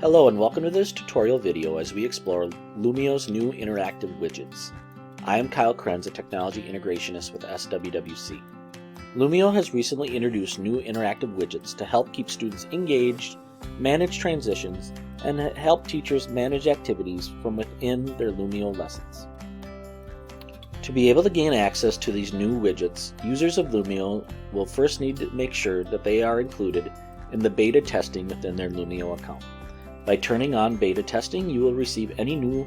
Hello and welcome to this tutorial video as we explore Lumio's new interactive widgets. I am Kyle Krenz, a technology integrationist with SWWC. Lumio has recently introduced new interactive widgets to help keep students engaged, manage transitions, and help teachers manage activities from within their Lumio lessons. To be able to gain access to these new widgets, users of Lumio will first need to make sure that they are included in the beta testing within their Lumio account. By turning on beta testing, you will receive any new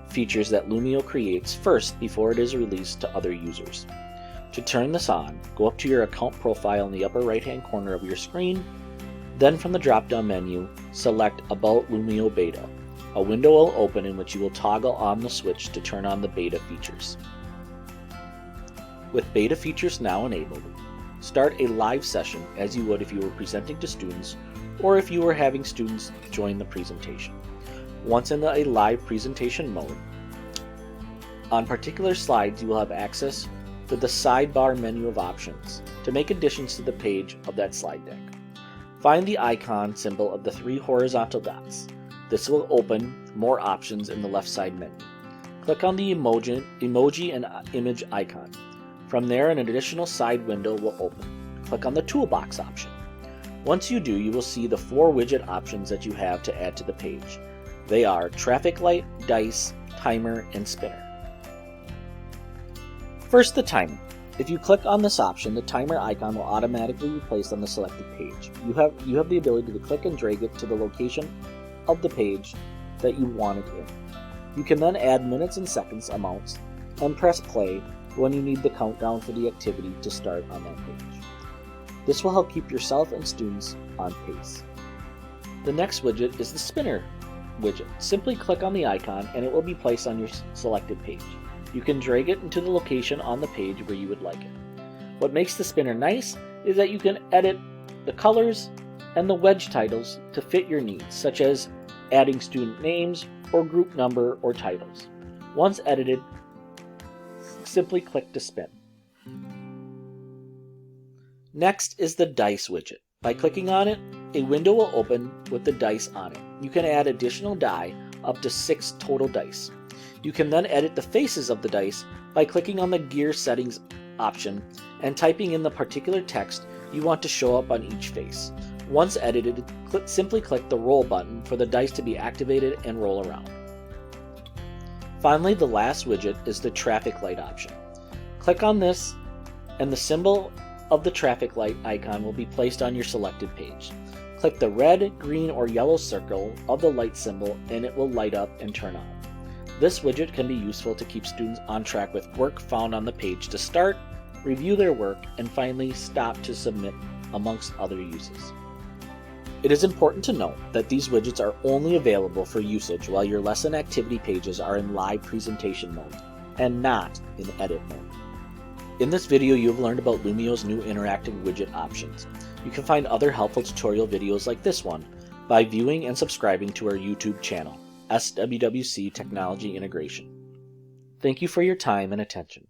features that Lumio creates first before it is released to other users. To turn this on, go up to your account profile in the upper right-hand corner of your screen. Then from the drop-down menu, select About Lumio Beta. A window will open in which you will toggle on the switch to turn on the beta features. With beta features now enabled, start a live session as you would if you were presenting to students or if you were having students join the presentation. Once in a live presentation mode, on particular slides you will have access to the sidebar menu of options to make additions to the page of that slide deck. Find the icon symbol of the three horizontal dots. This will open more options in the left side menu. Click on the emoji and image icon. From there, an additional side window will open. Click on the Toolbox option. Once you do, you will see the 4 widget options that you have to add to the page. They are traffic light, dice, timer, and spinner. First, the timer. If you click on this option, the timer icon will automatically be placed on the selected page. You have the ability to click and drag it to the location of the page that you want it in. You can then add minutes and seconds amounts and press play when you need the countdown for the activity to start on that page. This will help keep yourself and students on pace. The next widget is the spinner widget. Simply click on the icon and it will be placed on your selected page. You can drag it into the location on the page where you would like it. What makes the spinner nice is that you can edit the colors and the wedge titles to fit your needs, such as adding student names or group number or titles. Once edited, simply click to spin. Next is the dice widget. By clicking on it, a window will open with the dice on it. You can add additional die, up to 6 total dice. You can then edit the faces of the dice by clicking on the gear settings option and typing in the particular text you want to show up on each face. Once edited, simply click the roll button for the dice to be activated and roll around. Finally, the last widget is the traffic light option. Click on this and the symbol of the traffic light icon will be placed on your selected page. Click the red, green, or yellow circle of the light symbol and it will light up and turn on. This widget can be useful to keep students on track with work found on the page to start, review their work, and finally stop to submit, amongst other uses. It is important to note that these widgets are only available for usage while your lesson activity pages are in live presentation mode and not in edit mode. In this video, you have learned about Lumio's new interactive widget options. You can find other helpful tutorial videos like this one by viewing and subscribing to our YouTube channel, SWWC Technology Integration. Thank you for your time and attention.